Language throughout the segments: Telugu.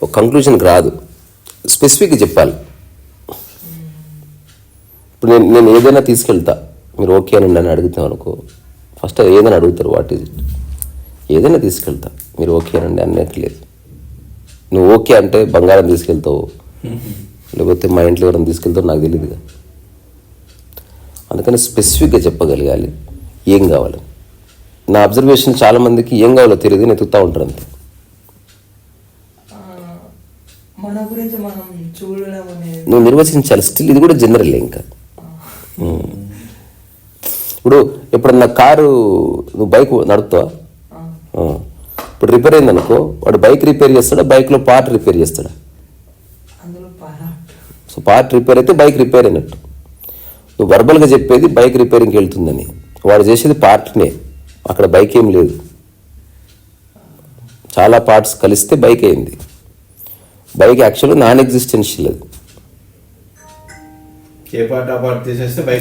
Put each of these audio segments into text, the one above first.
ఒక కంక్లూజన్కి రాదు, స్పెసిఫిక్గా చెప్పాలి. ఇప్పుడు నేను ఏదైనా తీసుకెళ్తా, మీరు ఓకే అనండి అని అడుగుతాం అనుకో, ఫస్ట్ ఏదైనా అడుగుతారు, వాట్ ఈజ్ ఇట్. ఏదైనా తీసుకెళ్తా, మీరు ఓకే అనండి అన్నట్టు లేదు. నువ్వు ఓకే అంటే బంగారం తీసుకెళ్తావు, లేకపోతే మా ఇంట్లో ఎవరైనా తీసుకెళ్తావు నాకు తెలియదుగా. అందుకని స్పెసిఫిక్గా చెప్పగలగాలి ఏం కావాలి. నా అబ్జర్వేషన్ చాలామందికి ఏం కావాలో తెలియదు, నేను ఎత్తుకుతూ ఉంటారు అంతే. మన గురించి మనం చూడడం అనేది నువ్వు నిర్వచించాలి. స్టిల్ ఇది కూడా జనరల్. ఇంకా ఇప్పుడు ఎప్పుడన్నా కారు, నువ్వు బైక్ నడుపుతావా, ఇప్పుడు రిపేర్ అయింది అనుకో, వాడు బైక్ రిపేర్ చేస్తాడా, బైక్లో పార్ట్ రిపేర్ చేస్తాడా? సో పార్ట్ రిపేర్ అయితే బైక్ రిపేర్ అయినట్టు. నువ్వు వర్బల్గా చెప్పేది బైక్ రిపేరింగ్కి వెళ్తుందని, వాడు చేసేది పార్ట్నే, అక్కడ బైక్ ఏం లేదు. చాలా పార్ట్స్ కలిస్తే బైక్ అయింది. బైక్ యాక్చువల్గా నాన్ ఎగ్జిస్టెన్షియల్. అది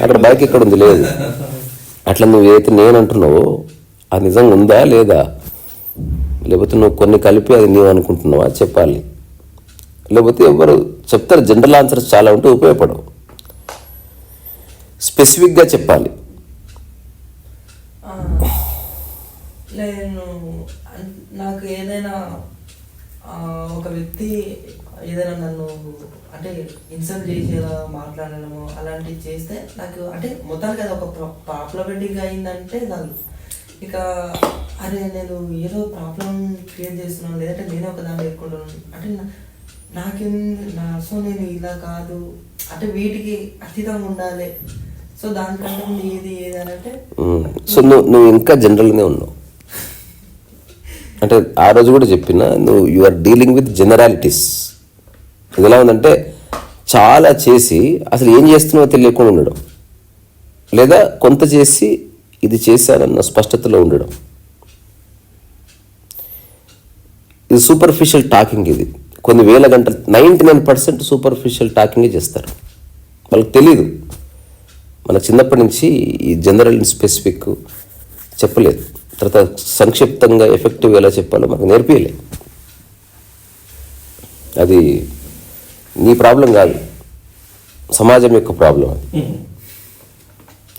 అక్కడ బైక్ ఎక్కడ ఉంది, లేదు. అట్లా నువ్వు ఏదైతే నేను అంటున్నావో అది నిజంగా ఉందా లేదా, లేకపోతే నువ్వు కొన్ని కలిపి అది నీవు అనుకుంటున్నావా చెప్పాలి. లేకపోతే ఎవరు చెప్తారు, జనరల్ ఆన్సర్స్ చాలా ఉంటే ఉపయోగపడవు. స్పెసిఫిక్గా చెప్పాలి. నేను నాకు ఏదైనా ఒక వ్యక్తి ఏదైనా నన్ను అంటే ఇన్సల్ట్ చేసేలా మాట్లాడడము అలాంటివి చేస్తే నాకు అంటే మొత్తానికి అది ఒక ప్రాబ్లమేటిక్గా అయిందంటే చాలు. ఇక అరే నేను ఏదో ప్రాబ్లం క్రియేట్ చేస్తున్నాను, లేదంటే నేనే ఒక దాన్ని ఎదుర్కొంటున్నాను అంటే సో నేను ఇలా కాదు అంటే వీటికి అతీతంగా ఉండాలి. సో దానికంటే ఏది అని అంటే సో నువ్వు ఇంకా జనరల్గానే ఉన్నావు. అంటే ఆ రోజు కూడా చెప్పిన, నువ్వు యు ఆర్ డీలింగ్ విత్ జనరాలిటీస్. ఇది ఎలా ఉందంటే చాలా చేసి అసలు ఏం చేస్తున్నావో తెలియకుండా ఉండడం, లేదా కొంత చేసి ఇది చేశానన్న స్పష్టతలో ఉండడం. ఇది సూపర్ఫిషియల్ టాకింగ్. ఇది కొన్ని వేల గంటలు 99% సూపర్ఫిషియల్ టాకింగే చేస్తారు. వాళ్ళకి తెలీదు. మన చిన్నప్పటి నుంచి ఈ జనరల్ స్పెసిఫిక్ చెప్పలేదు, తర్వాత సంక్షిప్తంగా ఎఫెక్టివ్ ఎలా చెప్పాలో మనకు నేర్పియలే. అది నీ ప్రాబ్లం కాదు, సమాజం యొక్క ప్రాబ్లం. అది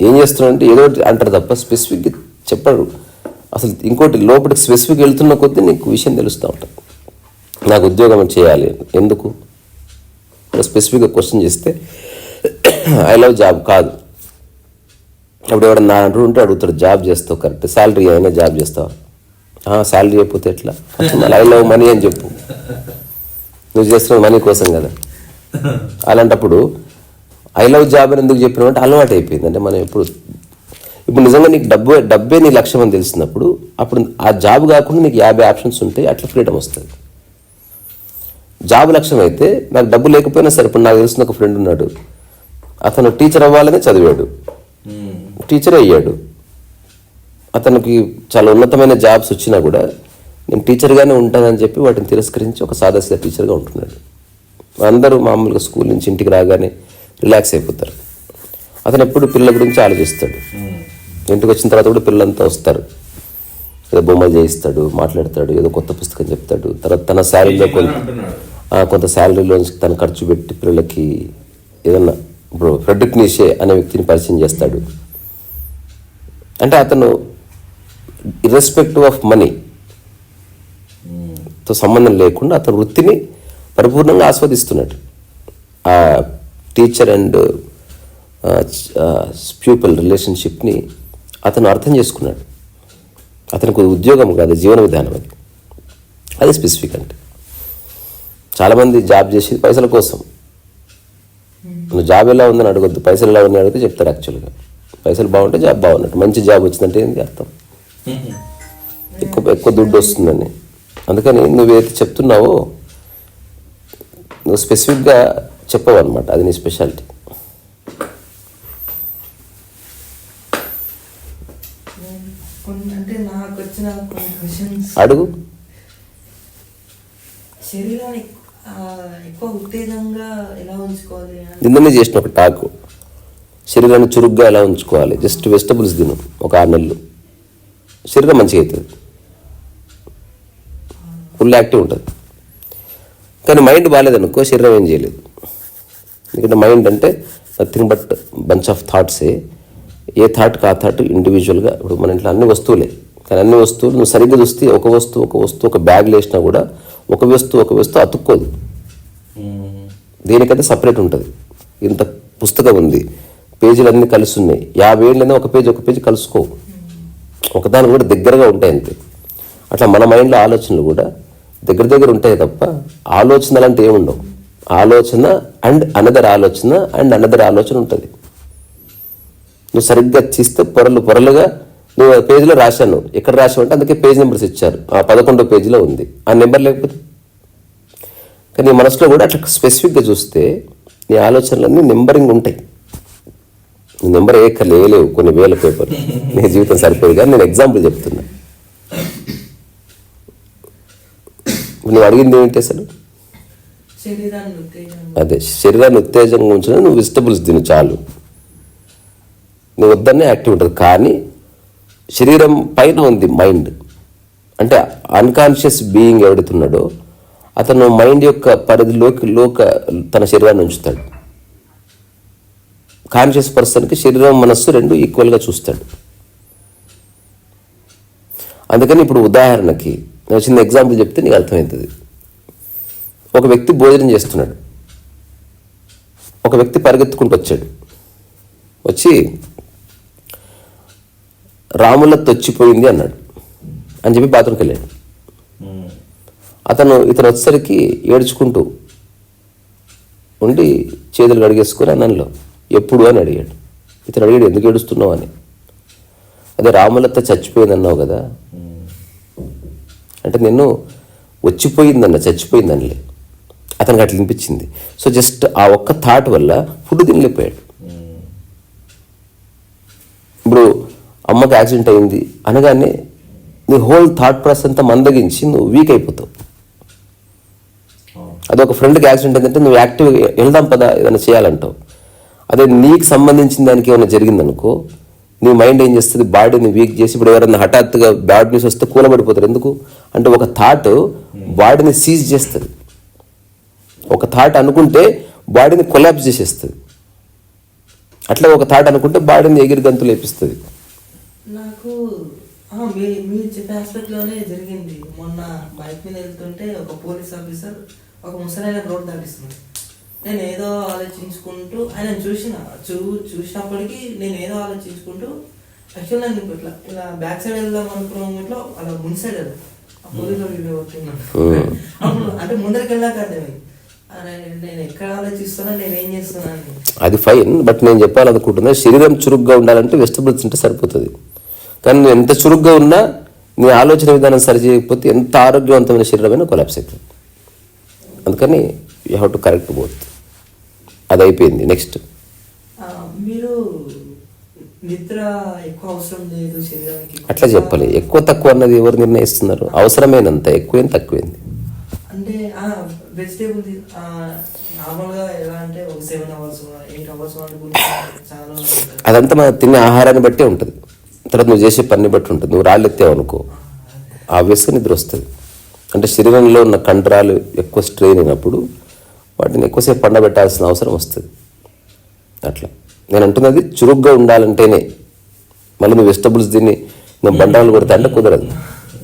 ఏం చేస్తున్నారంటే ఏదో అంటారు తప్ప స్పెసిఫిక్గా చెప్పరు. అసలు ఇంకోటి లోపలికి స్పెసిఫిక్ వెళ్తున్న కొద్దీ నీకు విషయం తెలుస్తూ ఉంటుంది. నాకు ఉద్యోగం చేయాలి, ఎందుకు స్పెసిఫిక్గా క్వశ్చన్ చేస్తే ఐ లవ్ జాబ్ కాదు. అప్పుడు ఎవడన్నా అంటూ ఉంటే అడుగుతాడు, జాబ్ చేస్తావు కరెక్ట్, శాలరీ అయినా జాబ్ చేస్తావా? శాలరీ అయిపోతే ఎట్లా, ఐ లవ్ మనీ అని చెప్పు. నువ్వు చేస్తున్నావు మనీ కోసం కదా. అలాంటప్పుడు ఐ లవ్ జాబ్ అని ఎందుకు చెప్పినావు అంటే అలవాటు అయిపోయింది. అంటే మనం ఇప్పుడు నిజంగా నీకు డబ్బే నీ లక్ష్యం అని తెలిసినప్పుడు అప్పుడు ఆ జాబ్ కాకుండా నీకు 50 ఆప్షన్స్ ఉంటాయి, అట్లా ఫ్రీడమ్ వస్తుంది. జాబ్ లక్ష్యం అయితే నాకు డబ్బు లేకపోయినా సరే, ఇప్పుడు నాకు తెలిసిన ఒక ఫ్రెండ్ ఉన్నాడు, అతను టీచర్ అవ్వాలని చదివాడు, టీచర్ అయ్యాడు. అతనికి చాలా ఉన్నతమైన జాబ్స్ వచ్చినా కూడా నేను టీచర్గానే ఉంటానని చెప్పి వాటిని తిరస్కరించి ఒక సాదాసీదా టీచర్గా ఉంటున్నాడు. అందరూ మామూలుగా స్కూల్ నుంచి ఇంటికి రాగానే రిలాక్స్ అయిపోతారు. అతను ఎప్పుడు పిల్లల గురించి ఆలోచిస్తాడు. ఇంటికి వచ్చిన తర్వాత కూడా పిల్లలంతా వస్తారు, ఏదో బొమ్మలు చేయిస్తాడు, మాట్లాడతాడు, ఏదో కొత్త పుస్తకం చెప్తాడు. తర్వాత తన శాలరీలో కొంత శాలరీలో తను ఖర్చు పెట్టి పిల్లలకి ఏదన్నా, ఇప్పుడు ఫ్రెడ్రిక్ నీషే అనే వ్యక్తిని పరిచయం చేస్తాడు. అంటే అతను ఇర్రెస్పెక్టివ్ ఆఫ్ మనీతో సంబంధం లేకుండా అతను వృత్తిని పరిపూర్ణంగా ఆస్వాదిస్తున్నాడు. ఆ టీచర్ అండ్ ప్యూపిల్ రిలేషన్షిప్ని అతను అర్థం చేసుకున్నాడు. అతనికి ఉద్యోగం కాదు, జీవన విధానం. అది స్పెసిఫిక్. అంటే చాలామంది జాబ్ చేసేది పైసల కోసం. నువ్వు జాబ్ ఎలా ఉందని అడగొద్దు, పైసలు ఎలా ఉన్నాయి అడిగితే చెప్తారు. యాక్చువల్గా పైసలు బాగుంటే జాబ్ బాగున్నట్టు. మంచి జాబ్ వచ్చిందంటే ఏంటి అర్థం, ఎక్కువ దుడ్డు వస్తుందని. అందుకని నువ్వేదైతే చెప్తున్నావో నువ్వు స్పెసిఫిక్గా చెప్పవు అనమాట. అది నీ స్పెషాలిటీ. అంటే నాకు వచ్చిన అడుగు. శరీరాన్ని ఎక్కువ ఉత్తేజంగా ఎలా ఉంచుకోవాలి? నిన్ననే చేసిన ఒక టాక్, శరీరాన్ని చురుగ్గా ఎలా ఉంచుకోవాలి. జస్ట్ వెజిటబుల్స్ తిను ఒక 6 నెలలు, శరీరం మంచిగా అవుతుంది, ఫుల్ యాక్టివ్ ఉంటుంది. కానీ మైండ్ బాగాలేదనుకో శరీరం ఏం చేయలేదు. ఎందుకంటే మైండ్ అంటే నథింగ్ బట్ బంచ్ ఆఫ్ థాట్సే. ఏ థాట్కి ఆ థాట్ ఇండివిజువల్గా. ఇప్పుడు మన ఇంట్లో అన్ని వస్తువులే, కానీ అన్ని వస్తువులు నువ్వు సరిగ్గా చూస్తే ఒక వస్తువు ఒక బ్యాగ్లో వేసినా కూడా ఒక వస్తువు అతుక్కోదు. దేనికైతే సపరేట్ ఉంటుంది. ఇంత పుస్తకం ఉంది, పేజీలు అన్నీ కలిసి ఉన్నాయి, 50 ఏళ్ళైనా ఒక పేజీ కలుసుకోవు, ఒకదాని కూడా దగ్గరగా ఉంటాయి అంతే. అట్లా మన మైండ్లో ఆలోచనలు కూడా దగ్గర ఉంటాయి తప్ప ఆలోచనలు అంటే ఏముండవు. ఆలోచన అండ్ అనదర్ ఆలోచన ఉంటుంది. నువ్వు సరిగ్గా తీస్తే పొరలుగా నువ్వు పేజీలో రాశాను, ఎక్కడ రాశావు అంటే అందుకే పేజ్ నెంబర్స్ ఇచ్చారు. ఆ 11వ పేజీలో ఉంది ఆ నెంబర్, లేకపోతే. కానీ నీ మనసులో కూడా అట్లా స్పెసిఫిక్గా చూస్తే నీ ఆలోచనలన్నీ నెంబరింగ్ ఉంటాయి. నీ నెంబర్ లేవు కొన్ని వేల పేపర్లు, నీ జీవితం సరిపోయి. కానీ నేను ఎగ్జాంపుల్ చెప్తున్నా. నువ్వు అడిగింది ఏంటి అసలు? అదే శరీరాన్ని ఉత్తేజంగా ఉంచడం. నువ్వు వెజిటబుల్స్ తిను చాలు, నువ్వు వద్దనే యాక్టివ్ ఉంటుంది. కానీ శరీరం పైన ఉంది మైండ్. అంటే అన్కాన్షియస్ బీయింగ్ ఎవడుతున్నాడో అతను మైండ్ యొక్క పరిధిలోకి తన శరీరాన్ని ఉంచుతాడు. కాన్షియస్ పర్సన్కి శరీరం మనస్సు రెండు ఈక్వల్గా చూస్తాడు. అందుకని ఇప్పుడు ఉదాహరణకి నేను చిన్న ఎగ్జాంపుల్ చెప్తే నీకు అర్థమవుతుంది. ఒక వ్యక్తి భోజనం చేస్తున్నాడు, ఒక వ్యక్తి పరిగెత్తుకుంటూ వచ్చి రాములతో వచ్చిపోయింది అన్నాడు అని చెప్పి బాత్రూమ్కి వెళ్ళాడు. ఇతను వచ్చేసరికి ఏడ్చుకుంటూ ఉండి చేతులు కడిగేసుకొని అన్నంలో ఎప్పుడు అని అడిగాడు. ఇతను అడిగాడు, ఎందుకు ఏడుస్తున్నావు అని. అదే రాములతో చచ్చిపోయింది అన్నావు కదా అంటే, నేను చచ్చిపోయిందనలే, అతనికి అట్లా అనిపించింది. సో జస్ట్ ఆ ఒక్క థాట్ వల్ల ఫుడ్ తినలేకపోయాడు. ఇప్పుడు అమ్మకి యాక్సిడెంట్ అయింది అనగానే నీ హోల్ థాట్ ప్రాసెస్ అంతా మందగించి నువ్వు వీక్ అయిపోతావు. అదొక ఫ్రెండ్కి యాక్సిడెంట్ ఏంటంటే నువ్వు యాక్టివ్గా వెళ్దాం పదా ఏదైనా చేయాలంటావు. అదే నీకు సంబంధించిన దానికి ఏమైనా జరిగిందనుకో నీ మైండ్ ఏం చేస్తుంది, బాడీని వీక్ చేసి ఇప్పుడు ఎవరైనా హఠాత్తుగా బ్యాడ్ న్యూస్ వస్తే కూలబడిపోతారు. ఎందుకు అంటే ఒక థాట్ బాడీని సీజ్ చేస్తుంది. ఒక థాట్ అనుకుంటే బాడీని కొలాప్స్ చేసేస్తుంది. అట్లా ఒక థాట్ అనుకుంటే బాడీని ఎగిరి గంతులు వేపిస్తుంది. నాకు మీరు చెప్పే ఆస్పెక్ట్లోనే జరిగింది. మొన్న బైక్ మీద వెళ్తుంటే ఒక పోలీస్ ఆఫీసర్ ఒక ముసలాయన రోడ్ దాటిస్తున్నాడు. నేను ఏదో ఆలోచించుకుంటూ ఆయన చూసినప్పటికీ నేను ఏదో ఆలోచించుకుంటూ యాక్చువల్ నేను ఇలా బ్యాక్ సైడ్ వెళ్దాం అనుకున్న మూమెంట్లో అలా ముందు సైడ్ వెళ్దాం ఆ పోలీసు వీడియో కొట్టున్నాను. అప్పుడు అంటే ముందరికి వెళ్ళాక అర్థమైంది నేను ఎక్కడ ఆలోచిస్తున్నా, నేను ఏం చేస్తున్నాను. అది ఫైన్, బట్ నేను చెప్పాలనుకుంటున్నా శరీరం చురుగ్గా ఉండాలంటే వెజిటబుల్స్ తింటే సరిపోతుంది. కానీ నువ్వు ఎంత చురుగ్గా ఉన్నా నీ ఆలోచన విధానం సరి చేయకపోతే ఎంత ఆరోగ్యవంతమైన శరీరమైనా కొలాప్స్ అవుతుంది. అందుకని you have to correct both. అది అయిపోయింది. నెక్స్ట్ మీరు నిద్ర ఎక్కువ అవసరం లేదు శరీరానికి అట్లా చెప్పాలి. ఎక్కువ తక్కువ అన్నది ఎవరు నిర్ణయిస్తున్నారు? అవసరమైనంత, ఎక్కువేం తక్కువైంది. అంటే వెజిటేబుల్ నార్మల్గా ఎలా అంటే ఒక 7 hours 8 hours చాలా అదంతా మన తినే ఆహారాన్ని బట్టే ఉంటుంది. తర్వాత నువ్వు చేసే పని బట్టి ఉంటుంది. నువ్వు రాళ్ళు ఎత్తావు అనుకో ఆబ్వియస్గా నిద్ర వస్తుంది. అంటే శరీరంలో ఉన్న కండరాలు ఎక్కువ స్ట్రెయిన్ అయినప్పుడు వాటిని ఎక్కువసేపు పండబెట్టాల్సిన అవసరం వస్తుంది. అట్లా నేను అంటున్నది చురుగ్గా ఉండాలంటేనే. మళ్ళీ నువ్వు వెజిటబుల్స్ దీన్ని నువ్వు బండాలు కొడతా అంటే కుదరదు.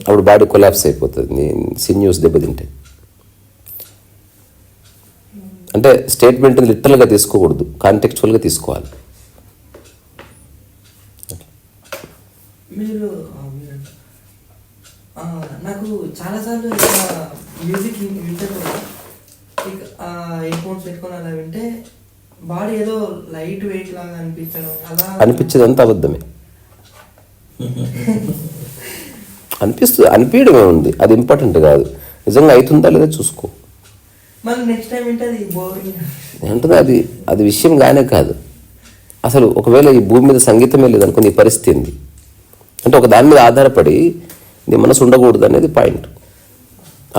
అప్పుడు బాడీ కొలాప్స్ అయిపోతుంది, నీ సిన్యూస్ దెబ్బతింటే. అంటే స్టేట్మెంట్ని లిటరల్గా తీసుకోకూడదు, కాంటెక్చువల్గా తీసుకోవాలి. మీరు నాకు చాలాసార్లు మ్యూజిక్ వింటే కూడా హెడ్ ఫోన్స్ పెట్టుకొని అలా వింటే బాడీ ఏదో లైట్ వెయిట్ లాగా అనిపించడం, అలా అనిపించేదంతా అబద్ధమే. అనిపించడమే ఉంది, అది ఇంపార్టెంట్ కాదు. నిజంగా అవుతుందా లేదా చూసుకో. మళ్ళీ నెక్స్ట్ టైం వింటే అది బోరింగ్ అంటే అది విషయం గానే కాదు. అసలు ఒకవేళ ఈ భూమి మీద సంగీతమే లేదనుకో నీ పరిస్థితి ఏంది అంటే ఒక దాని మీద ఆధారపడి నీ మనసు ఉండకూడదు అనేది పాయింట్.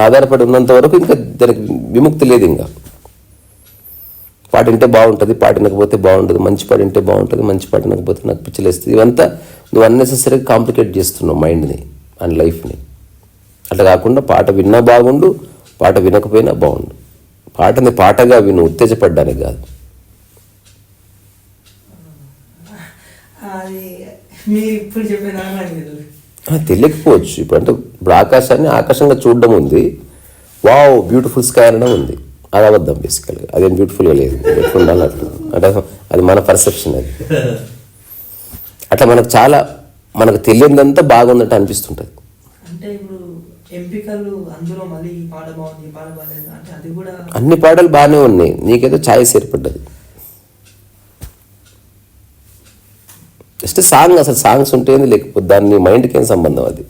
ఆధారపడి ఉన్నంత వరకు ఇంకా దానికి విముక్తి లేదు. ఇంకా పాట వింటే బాగుంటుంది, పాట వినకపోతే బాగుంటుంది, మంచి పాట వింటే బాగుంటుంది, మంచి పాట వినకపోతే నాకు పిచ్చిలేస్తుంది. ఇవంతా నువ్వు అన్నెసెసరీగా కాంప్లికేట్ చేస్తున్నావు మైండ్ని అండ్ లైఫ్ని. అట్లా కాకుండా పాట విన్నా బాగుండు, పాట వినకపోయినా బాగుండు. పాటని పాటగా విను, ఉత్తేజపడ్డానికి కాదు. అది మీరు ఇప్పుడు చెప్పిన తెలియకపోవచ్చు. ఇప్పుడు ఆకాశాన్ని ఆకాశంగా చూడడం ఉంది, వావ్ బ్యూటిఫుల్ స్కై అనడం ఉంది. అది అబద్ధం బేసికల్గా. అదేం బ్యూటిఫుల్గా లేదు, బ్యూటిఫుల్ ఉండాలి అట్లా. అంటే అది మన పర్సెప్షన్. అది అట్లా మనకు తెలియదంతా బాగుందంటే అనిపిస్తుంటుంది. అంటే ఇప్పుడు ఎంపికలు అందులో మళ్ళీ ఈ పాట బాగుంది, ఈ పాట బాగాలేదు అంటే అది కూడా అన్ని పాటలు బాగానే ఉన్నాయి, నీకేదో ఛాయిస్ ఏర్పడ్డది. జస్ట్ సాంగ్, అసలు సాంగ్స్ ఉంటేంది, లేకపోతే దాన్ని మైండ్కి ఏం సంబంధం. అది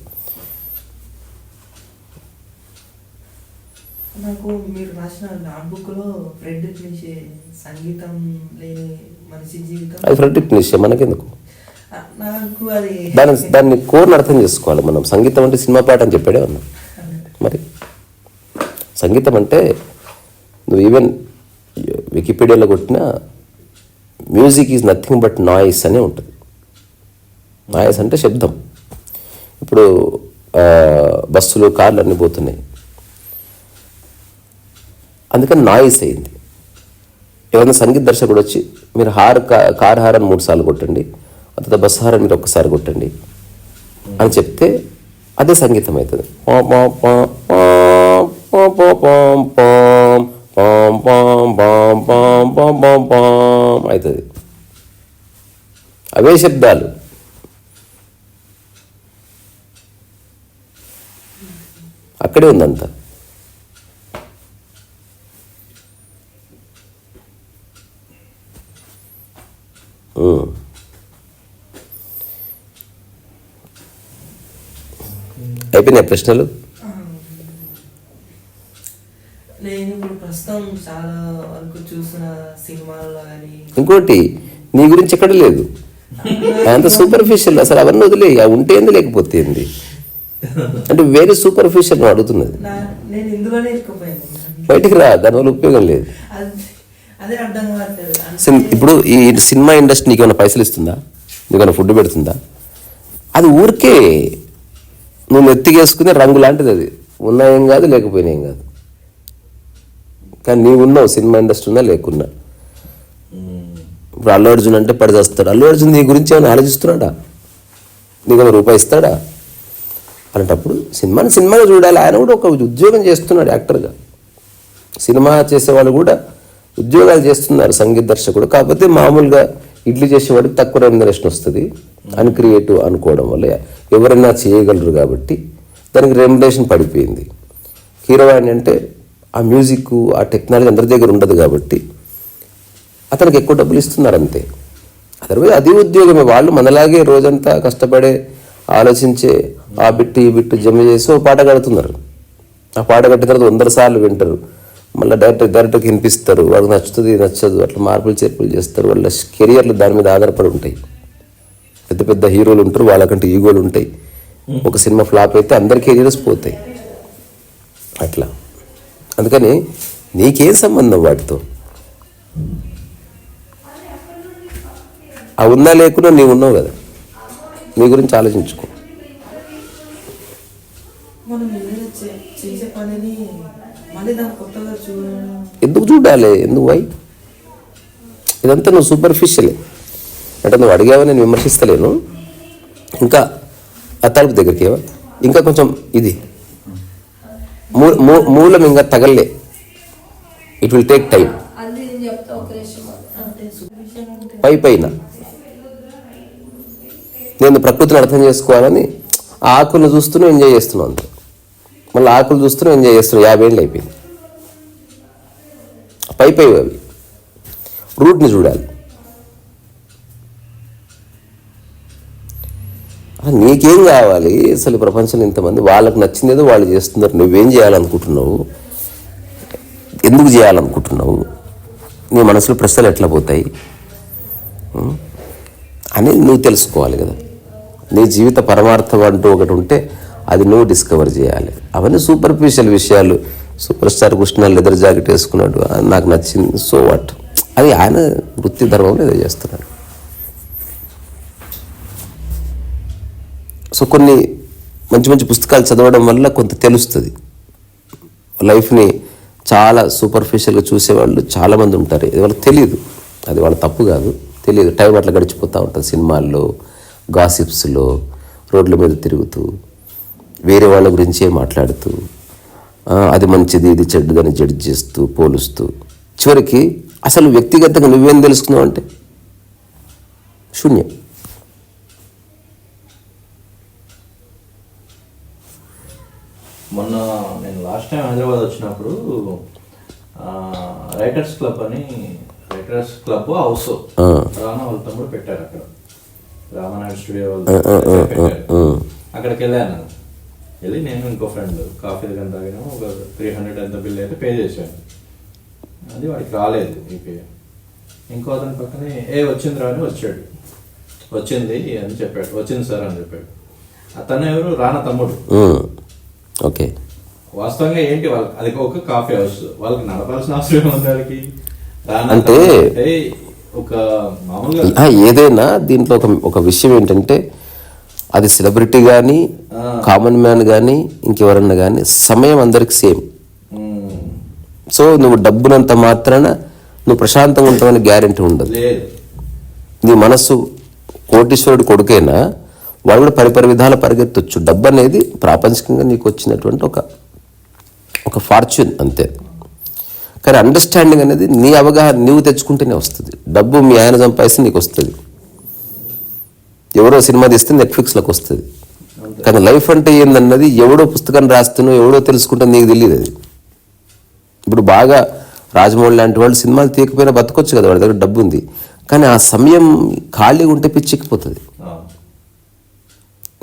నాకు మీరు రాసిన నోట్బుక్ లో ఫ్రెడరిక్ నీషే సంగీతం లేని మనిషి జీవితం, అది ఫ్రెడరిక్ నీషే, మనకెందుకు. నాకు అది దాన్ని కోర్ని అర్థం చేసుకోవాలి మనం. సంగీతం అంటే సినిమా పాట అని చెప్పాడే ఉన్నా. మరి సంగీతం అంటే నువ్వు ఈవెన్ వికీపీడియాలో కొట్టిన music is nothing but noise అనే ఉంటుంది. నాయిస్ అంటే శబ్దం. ఇప్పుడు బస్సులు, కార్లు అన్నీ పోతున్నాయి, అందుకని నాయిస్ అయింది. ఎవరైనా సంగీత దర్శకుడు వచ్చి మీరు కార్ హారన్ 3 సార్లు కొట్టండి, అంత బస్ హారన్ మీరు ఒక్కసారి కొట్టండి అని చెప్తే అదే సంగీతం అవుతుంది. అవుతుంది. అవే శబ్దాలు. అక్కడే ఉందంతా. అయిపోయినాయి ప్రశ్నలు. నేను ఇప్పుడు ప్రస్తుతం చాలా వరకు చూసిన సినిమాల్లో కానీ ఇంకోటి నీ గురించి ఎక్కడ లేదు, అంత సూపర్ఫిషియల్. అసలు అవన్నీ వదిలే, ఉంటే ఏంది లేకపోతే ఏంది అంటే వెరీ సూపర్ఫిషియల్. నువ్వు అడుగుతున్నది నేను ఇందులోనే ఇరుక్కుపోయాను. బయటికి రా, దానివల్ల ఉపయోగం లేదు. అదే అర్థం కావట్లేదు. ఇప్పుడు ఈ సినిమా ఇండస్ట్రీ నీకేమైనా పైసలు ఇస్తుందా, నీకేమైనా ఫుడ్ పెడుతుందా? అది ఊరికే నువ్వు ఎత్తికేసుకునే రంగు లాంటిది. అది ఉన్నా ఏం కాదు, లేకపోయినా ఏం కాదు. కానీ నీవు ఉన్నావు, సినిమా ఇండస్ట్రీ ఉన్నా లేకున్నా. ఇప్పుడు అల్లు అర్జున్ అంటే పడిచేస్తాడు. అల్లు అర్జున్ నీ గురించి ఏమైనా ఆలోచిస్తున్నాడా? నీకు రూపాయి ఇస్తాడా? అలాంటప్పుడు సినిమాగా చూడాలి. ఆయన కూడా ఒక ఉద్యోగం చేస్తున్నాడు యాక్టర్గా. సినిమా చేసేవాళ్ళు కూడా ఉద్యోగాలు చేస్తున్నారు, సంగీత దర్శకుడు. కాకపోతే మామూలుగా ఇడ్లీ చేసేవాడికి తక్కువ రెమ్యునరేషన్ వస్తుంది అని క్రియేటివ్ అనుకోవడం వల్ల ఎవరైనా చేయగలరు కాబట్టి దానికి రెమ్యునరేషన్ పడిపోయింది. కీరవాణి అంటే ఆ మ్యూజిక్, ఆ టెక్నాలజీ అందరి దగ్గర ఉండదు కాబట్టి అతనికి ఎక్కువ డబ్బులు ఇస్తున్నారు అంతే. అదర్వైజ్ అది ఉద్యోగమే. వాళ్ళు మనలాగే రోజంతా కష్టపడే, ఆలోచించే, ఆ బిట్టు ఈ బిట్టు జమ చేసి ఓ పాట కడుతున్నారు. ఆ పాట కట్టిన తర్వాత 100 సార్లు వింటారు, మళ్ళీ డైరెక్టర్కి వినిపిస్తారు, వాళ్ళకి నచ్చుతుంది నచ్చదు, అట్లా మార్పులు చేర్పులు చేస్తారు. వాళ్ళ కెరియర్లు దాని మీద ఆధారపడి ఉంటాయి. పెద్ద పెద్ద హీరోలు ఉంటారు, వాళ్ళకంటే ఈగోలు ఉంటాయి. ఒక సినిమా ఫ్లాప్ అయితే అందరి కెరియర్స్ పోతాయి అట్లా. అందుకని నీకేం సంబంధం వాటితో? ఆ ఉన్నా లేకున్నా నీవు ఉన్నావు కదా, నీ గురించి ఆలోచించుకో. మనం చేసే పనిని మళ్ళీ దాన్ని కొత్తగా ఎందుకు చూడాలి? ఎందుకు వై? ఇదంతా నువ్వు సూపర్ఫిషియలే. అంటే నువ్వు అడిగావని నేను విమర్శిస్తలేను. ఇంకా ఆ తలుపు దగ్గరికి ఇంకా కొంచెం ఇది మూలం ఇంకా తగలే. It will take time. పైన నేను ప్రకృతిని అర్థం చేసుకోవాలని ఆకులను చూస్తూనే ఎంజాయ్ చేస్తున్నావు అంతే. మళ్ళీ ఆకులు చూస్తూనే ఎంజాయ్ చేస్తున్నావు. 50 ఏళ్ళు అయిపోయింది. పై అవి రూట్ని చూడాలి. నీకేం కావాలి అసలు? ప్రపంచంలో ఇంతమంది, వాళ్ళకి నచ్చిందేదో వాళ్ళు చేస్తున్నారు. నువ్వేం చేయాలనుకుంటున్నావు, ఎందుకు చేయాలనుకుంటున్నావు, నీ మనసులో ప్రశ్నలు ఎట్లా పోతాయి అనేది నువ్వు తెలుసుకోవాలి కదా. నీ జీవిత పరమార్థం అంటూ ఒకటి ఉంటే అది నువ్వు డిస్కవర్ చేయాలి. అవన్నీ సూపర్ఫిషియల్ విషయాలు. Super star Krishna leather jacket వేసుకున్నాడు, నాకు నచ్చింది, సో వాట్, అది ఆయన వృత్తి ధర్మంలో ఏదో చేస్తున్నాడు. సో కొన్ని మంచి మంచి పుస్తకాలు చదవడం వల్ల కొంత తెలుస్తుంది, లైఫ్ని చాలా సూపర్ఫిషియల్గా చూసేవాళ్ళు చాలామంది ఉంటారు. ఇది వాళ్ళకి తెలియదు, అది వాళ్ళ తప్పు కాదు, తెలియదు. టైం అట్లా గడిచిపోతూ ఉంటుంది సినిమాల్లో, గాసిప్స్లో, రోడ్ల మీద తిరుగుతూ వేరే వాళ్ళ గురించే మాట్లాడుతూ అది మంచిది ఇది చెడ్డదని జడ్జ్ చేస్తూ పోలుస్తూ చివరికి అసలు వ్యక్తిగతంగా నువ్వేం తెలుసుకున్నావు అంటే శూన్యం. మొన్న నేను లాస్ట్ టైం హైదరాబాద్ వచ్చినప్పుడు రైటర్స్ క్లబ్ హౌస్ రానా వాళ్ళ తమ్ముడు పెట్టారు అక్కడ, రామనాయుడు స్టూడియో వాళ్ళు. అక్కడికి వెళ్ళాను, వెళ్ళి నేను ఇంకో ఫ్రెండ్ కాఫీ దగ్గర తాగినాము. ఒక 300 ఎంత బిల్ అయితే పే చేశాను. అది వాడికి రాలేదు ఈ పే. ఇంకో అతని పక్కనే వచ్చింది రా అని వచ్చాడు. వచ్చింది అని చెప్పాడు, వచ్చింది సార్ అని చెప్పాడు. అతను ఎవరు, రానా తమ్ముడు. ఓకే, వాస్తవంగా ఏంటి వాళ్ళకి అది ఒక కాఫీ హౌస్, వాళ్ళకి నడపాల్సిన అవసరం ఉంది వాళ్ళకి. అంటే ఒక మామూలుగా ఏదైనా దీంట్లో ఒక విషయం ఏంటంటే అది సెలబ్రిటీ కానీ కామన్ మ్యాన్ కానీ ఇంకెవరన్నా కానీ సమయం అందరికి సేమ్. సో నువ్వు డబ్బునంత మాత్రాన నువ్వు ప్రశాంతంగా ఉంటావని గ్యారెంటీ ఉండదు. నీ మనస్సు కోటీశ్వరుడు కొడుకైనా వాడు కూడా పరిపరి విధాలు పరిగెత్తొచ్చు. డబ్బు అనేది ప్రాపంచికంగా నీకు వచ్చినటువంటి ఒక ఫార్చ్యూన్ అంతే. కానీ అండర్స్టాండింగ్ అనేది నీ అవగాహన నీవు తెచ్చుకుంటేనే వస్తుంది. డబ్బు మీ ఆయన సంపాదిస్తే నీకు వస్తుంది, ఎవరో సినిమా తీస్తే నెట్ఫ్లిక్స్లోకి వస్తుంది. కానీ లైఫ్ అంటే ఏందన్నది ఎవడో పుస్తకం రాస్తున్నావు, ఎవడో తెలుసుకుంటే నీకు తెలియదు. అది ఇప్పుడు బాగా రాజమౌళి లాంటి వాళ్ళు సినిమాలు తీయకపోయినా బతకొచ్చు కదా, వాడి దగ్గర డబ్బు ఉంది. కానీ ఆ సమయం ఖాళీగా ఉంటే పిచ్చెక్కిపోతుంది.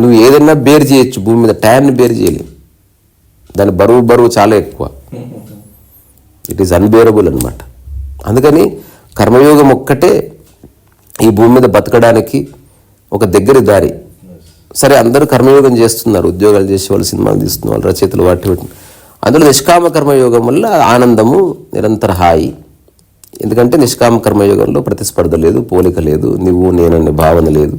నువ్వు ఏదైనా బేర్ చేయొచ్చు, భూమి మీద టైంని బేర్ చేయలేవు. దాని బరువు చాలా ఎక్కువ, ఇట్ ఈస్ అన్బేరబుల్ అనమాట. అందుకని కర్మయోగం ఒక్కటే ఈ భూమి మీద బతకడానికి ఒక దగ్గర దారి. సరే, అందరూ కర్మయోగం చేస్తున్నారు, ఉద్యోగాలు చేసేవాళ్ళు, సినిమాలు తీస్తున్న వాళ్ళు, రచయితలు, వాటి అందులో నిష్కామ కర్మయోగం వల్ల ఆనందము, నిరంతర హాయి. ఎందుకంటే నిష్కామ కర్మయోగంలో ప్రతిస్పర్ధ లేదు, పోలిక లేదు, నువ్వు నేననే భావన లేదు,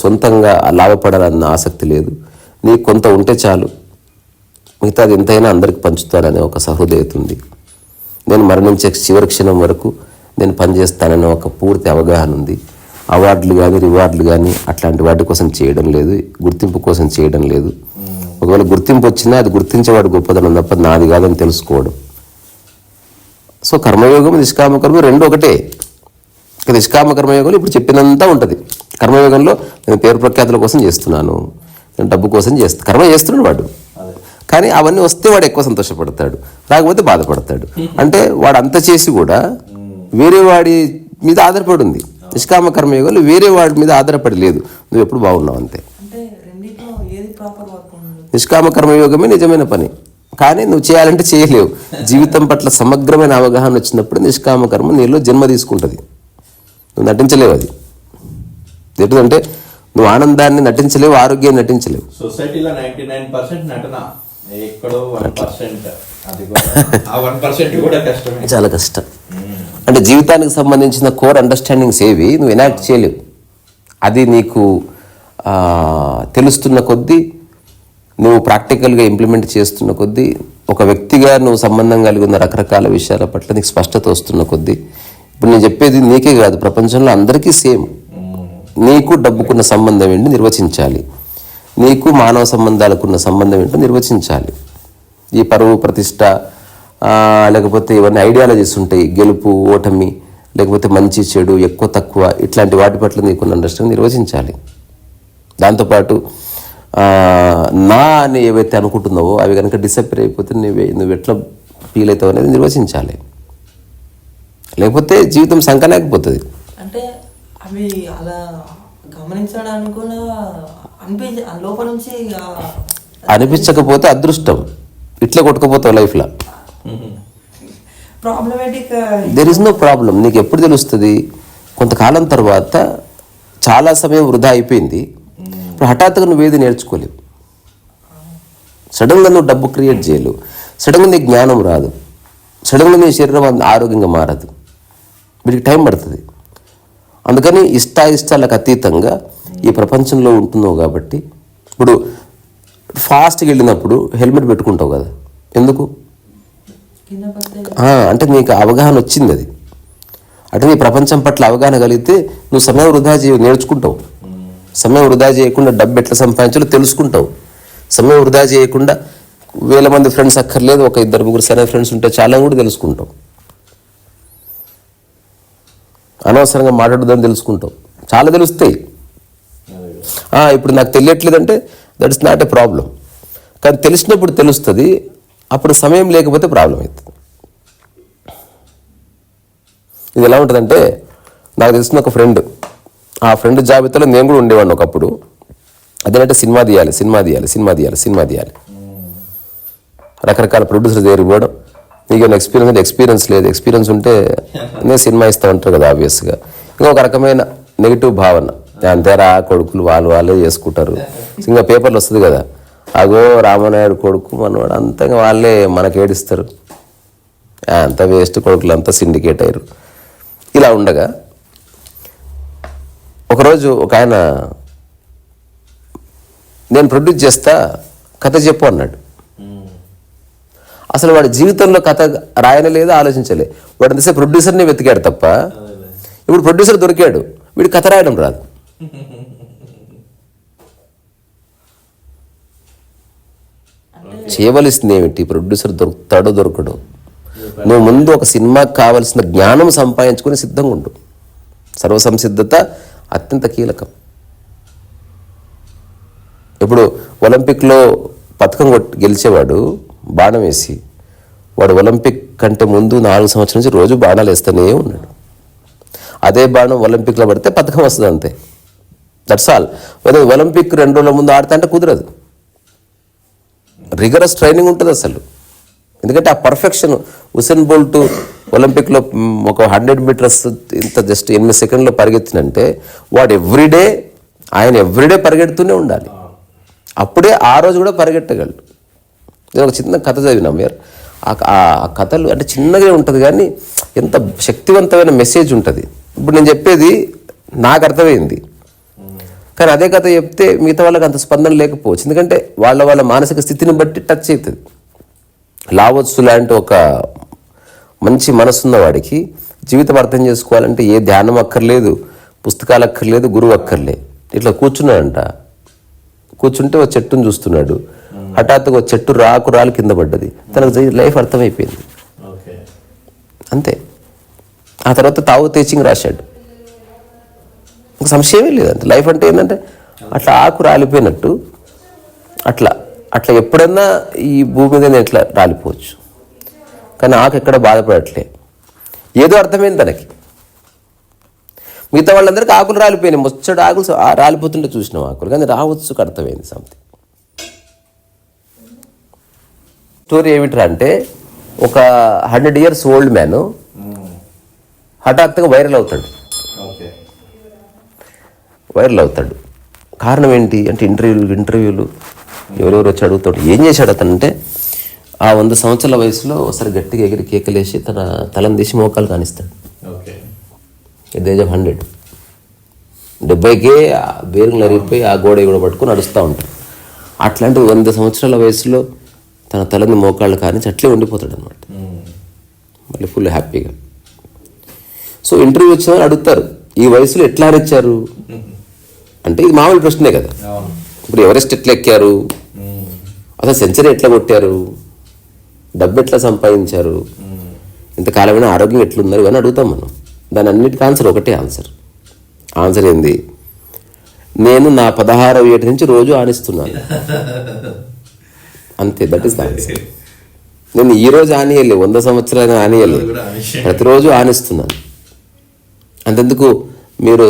సొంతంగా లాభపడాలన్న ఆసక్తి లేదు. నీకు కొంత ఉంటే చాలు, మిగతాది ఎంతైనా అందరికి పంచుతాననే ఒక సహృదయత ఉంది. నేను మరణించే చివరి క్షణం వరకు నేను పనిచేస్తాననే ఒక పూర్తి అవగాహన ఉంది. అవార్డులు కానీ రివార్డులు కానీ అట్లాంటి వాటి కోసం చేయడం లేదు, గుర్తింపు కోసం చేయడం లేదు. ఒకవేళ గుర్తింపు వచ్చినా అది గుర్తించేవాడు గొప్పదనం తప్ప నాది కాదని తెలుసుకోవడం. సో కర్మయోగం నిష్కామ కర్మ రెండు ఒకటే. నిష్కామ కర్మయోగంలో ఇప్పుడు చెప్పినంతా ఉంటుంది. కర్మయోగంలో నేను పేరు ప్రఖ్యాతుల కోసం చేస్తున్నాను, నేను డబ్బు కోసం చేస్తాను, కర్మ చేస్తున్నాడు వాడు. కానీ అవన్నీ వస్తే వాడు ఎక్కువ సంతోషపడతాడు, రాకపోతే బాధపడతాడు. అంటే వాడు అంత చేసి కూడా వేరే వాడి మీద ఆధారపడి ఉంది. నిష్కామ కర్మయోగాలు వేరే వాడి మీద ఆధారపడి లేదు, నువ్వు ఎప్పుడు బాగున్నావు అంతే. నిష్కామ కర్మయోగమే నిజమైన పని, కానీ నువ్వు చేయాలంటే చేయలేవు. జీవితం పట్ల సమగ్రమైన అవగాహన వచ్చినప్పుడు నిష్కామ కర్మ నీలో జన్మ తీసుకుంటుంది. నువ్వు నటించలేవు. అది ఎటుదంటే నువ్వు ఆనందాన్ని నటించలేవు, ఆరోగ్యాన్ని నటించలేవు. సొసైటీలో 99% నటన, ఎక్కడో 1%, అది కూడా ఆ 1% కూడా కష్టమే, చాలా కష్టం. అంటే జీవితానికి సంబంధించిన కోర్ అండర్స్టాండింగ్స్ ఏవి నువ్వు ఎనాక్ట్ చేయలేవు. అది నీకు తెలుస్తున్న కొద్దీ, నువ్వు ప్రాక్టికల్గా ఇంప్లిమెంట్ చేస్తున్న కొద్దీ, ఒక వ్యక్తిగా నువ్వు సంబంధం కలిగి ఉన్న రకరకాల విషయాల పట్ల నీకు స్పష్టత వస్తున్న కొద్దీ, ఇప్పుడు నేను చెప్పేది నీకే కాదు, ప్రపంచంలో అందరికీ సేమ్. నీకు డబ్బుకున్న సంబంధం ఏంటో నిర్వచించాలి, నీకు మానవ సంబంధాలకున్న సంబంధం ఏంటో నిర్వచించాలి. ఈ పరువు ప్రతిష్ట లేకపోతే ఇవన్నీ ఐడియాలజీస్ ఉంటాయి, గెలుపు ఓటమి, లేకపోతే మంచి చెడు, ఎక్కువ తక్కువ, ఇట్లాంటి వాటి పట్ల నీకున్న అండర్స్టాండింగ్ నిర్వచించాలి. దాంతోపాటు నా అని ఏవైతే అనుకుంటున్నావో అవి కనుక డిసప్పేర్ అయిపోతే నువ్వు ఎట్లా ఫీల్ అవుతావు అనేది నిర్వచించాలి. లేకపోతే జీవితం సంకనాకపోతుంది. అంటే అవి అలా గమనించడానికి కూడా లోపల నుంచి అనిపించకపోతే అదృష్టం, ఇట్లా కొట్టుకుపోతావు లైఫ్లో. There is no problem. నీకు ఎప్పుడు తెలుస్తుంది? కొంతకాలం తర్వాత చాలా సమయం వృధా అయిపోయింది, ఇప్పుడు హఠాత్తుగా నువ్వేది నేర్చుకోలేవు. సడన్గా నువ్వు డబ్బు క్రియేట్ చేయలేవు, సడన్గా నీకు జ్ఞానం రాదు, సడన్గా నీ శరీరం ఆరోగ్యంగా మారదు, వీటికి టైం పడుతుంది. అందుకని ఇష్టాలకు అతీతంగా ఈ ప్రపంచంలో ఉంటున్నావు కాబట్టి, ఇప్పుడు ఫాస్ట్గా వెళ్ళినప్పుడు హెల్మెట్ పెట్టుకుంటావు కదా, ఎందుకు? కింద పడితే అంటే నీకు అవగాహన వచ్చింది అది. అంటే నీ ప్రపంచం పట్ల అవగాహన కలిగితే నువ్వు సమయం వృధా నేర్చుకుంటావు. సమయం వృధా చేయకుండా డబ్బు ఎట్లా సంపాదించాలో తెలుసుకుంటావు. సమయం వృధా చేయకుండా 1000 మంది ఫ్రెండ్స్ అక్కర్లేదు, ఒక 2-3 సరైన ఫ్రెండ్స్ ఉంటే చాలా కూడా తెలుసుకుంటావు. అనవసరంగా మాట్లాడదని తెలుసుకుంటావు, చాలా తెలుస్తాయి. ఇప్పుడు నాకు తెలియట్లేదంటే that is not a problem. కానీ తెలిసినప్పుడు తెలుస్తుంది, అప్పుడు సమయం లేకపోతే ప్రాబ్లం అవుతుంది. ఇది ఎలా ఉంటుందంటే, నాకు తెలిసిన ఒక ఫ్రెండ్, ఆ ఫ్రెండ్ జాబితాలో నేను కూడా ఉండేవాడిని ఒకప్పుడు. అదేంటంటే సినిమా తీయాలి. రకరకాల ప్రొడ్యూసర్ దగ్గరికి పోవడం, నీకేమైనా ఎక్స్పీరియన్స్ అంటే ఎక్స్పీరియన్స్ లేదు, ఎక్స్పీరియన్స్ ఉంటే నేను సినిమా ఇస్తా ఉంటారు కదా ఆబ్వియస్గా. ఇంకొక రకమైన నెగిటివ్ భావన, అంతేరా కొడుకులు వాళ్ళే చేసుకుంటారు. ఇంకా పేపర్లు వస్తుంది కదా, అగో రామనాయుడు కొడుకు మనవాడు, అంతా వాళ్ళే మనకి ఏడిస్తారు, అంత వేస్ట్ కొడుకులు అంతా సిండికేట్ అయ్యారు. ఇలా ఉండగా ఒకరోజు ఒక ఆయన, నేను ప్రొడ్యూస్ చేస్తా, కథ చెప్పు అన్నాడు. అసలు వాడి జీవితంలో కథ రాయనలేదు, ఆలోచించలే. వాడు అంతసేపు ప్రొడ్యూసర్ని వెతికాడు తప్ప, ఇప్పుడు ప్రొడ్యూసర్ దొరికాడు, వీడు కథ రాయడం రాదు. చేయవలసింది ఏమిటి? ప్రొడ్యూసర్ దొరకడు. నువ్వు ముందు ఒక సినిమాకి కావలసిన జ్ఞానం సంపాదించుకొని సిద్ధంగా ఉండు. సర్వసంసిద్ధత అత్యంత కీలకం. ఇప్పుడు ఒలింపిక్లో పథకం గెలిచేవాడు బాణం వేసి, వాడు ఒలింపిక్ కంటే ముందు 4 సంవత్సరాల నుంచి రోజు బాణాలు వేస్తూనే ఉన్నాడు. అదే బాణం ఒలింపిక్లో పడితే పథకం వస్తుంది, అంతే. That's all. ఒలింపిక్ 2 రోజుల ముందు ఆడితే అంటే కుదరదు. రిగరస్ ట్రైనింగ్ ఉంటుంది అసలు. ఎందుకంటే ఆ పర్ఫెక్షన్, ఉసేన్ బోల్ట్ ఒలింపిక్లో ఒక 100 మీటర్స్ ఇంత జస్ట్ 8 సెకండ్లో పరిగెత్తినంటే వాడు ఎవ్రీడే పరిగెడుతూనే ఉండాలి. అప్పుడే ఆ రోజు కూడా పరిగెట్టగలడు. నేను ఒక చిన్న కథ చదివినాం వేరు. ఆ కథలు అంటే చిన్నగా ఉంటుంది కానీ ఎంత శక్తివంతమైన మెసేజ్ ఉంటుంది. ఇప్పుడు నేను చెప్పేది నాకు అర్థమైంది, కానీ అదే కథ చెప్తే మిగతా వాళ్ళకి అంత స్పందన లేకపోవచ్చు. ఎందుకంటే వాళ్ళ మానసిక స్థితిని బట్టి టచ్ అవుతుంది. లావోత్సు లాంటి ఒక మంచి మనసున్న వాడికి జీవితం అర్థం చేసుకోవాలంటే ఏ ధ్యానం అక్కర్లేదు, పుస్తకాలు అక్కర్లేదు, గురువు అక్కర్లే. ఇట్లా కూర్చున్నాడంట. కూర్చుంటే ఒక చెట్టును చూస్తున్నాడు. హఠాత్తుగా ఒక చెట్టు రాలి కింద పడ్డది. తనకు లైఫ్ అర్థమైపోయింది, అంతే. ఆ తర్వాత తావు తేచింగ్ రాశాడు. ఇంకా సంశయమే లేదంటే లైఫ్ అంటే ఏంటంటే అట్లా ఆకు రాలిపోయినట్టు, అట్లా ఎప్పుడన్నా ఈ భూమి మీద ఎట్లా రాలిపోవచ్చు. కానీ ఆకు ఎక్కడ బాధపడట్లే, ఏదో అర్థమైంది తనకి. మిగతా వాళ్ళందరికీ ఆకులు రాలిపోయినాయి, ముచ్చడు ఆకులు రాలిపోతుంటే చూసినాం ఆకులు, కానీ రావచ్చుకు అర్థమైంది సంథింగ్. స్టోరీ ఏమిట్రా అంటే, ఒక 100 years ఓల్డ్ మ్యాన్ హఠాత్తుగా వైరల్ అవుతాడు. కారణం ఏంటి అంటే ఇంటర్వ్యూలు ఎవరెవరు వచ్చి అడుగుతాడు. ఏం చేశాడు అతనంటే, ఆ 100 సంవత్సరాల వయసులో ఒకసారి గట్టిగా ఎగిరి కేకలేసి తన తలను తీసి మోకాలు కానిస్తాడు. At the age of 100. 70కే బేరింగ్లు అరిగిపోయి ఆ గోడ పట్టుకొని నడుస్తూ ఉంటాడు. అట్లాంటి 100 సంవత్సరాల వయసులో తన తలని మోకాళ్ళు కానించి అట్లే ఉండిపోతాడు అనమాట. మళ్ళీ ఫుల్ హ్యాపీగా. సో ఇంటర్వ్యూ వచ్చిన వాళ్ళు అడుగుతారు, ఈ వయసులో ఎట్లా అరిచారు అంటే, ఇది మామూలు ప్రశ్నే కదా. ఇప్పుడు ఎవరెస్ట్ ఎట్లా ఎక్కారు, అసలు సెంచరీ ఎట్లా కొట్టారు, డబ్బు ఎట్లా సంపాదించారు, ఇంతకాలమైన ఆరోగ్యం ఎట్లున్నారు అని అడుగుతాం మనం. దాని అన్నిటికీ ఆన్సర్ ఒకటే ఆన్సర్ ఏంది, నేను నా 16వ ఏట నుంచి రోజు ఆనిస్తున్నాను, అంతే. That is the answer. నేను ఈరోజు ఆనియలే, 100 సంవత్సరాలు ఆనియలే, ప్రతిరోజు ఆనిస్తున్నాను. అంతెందుకు, మీరు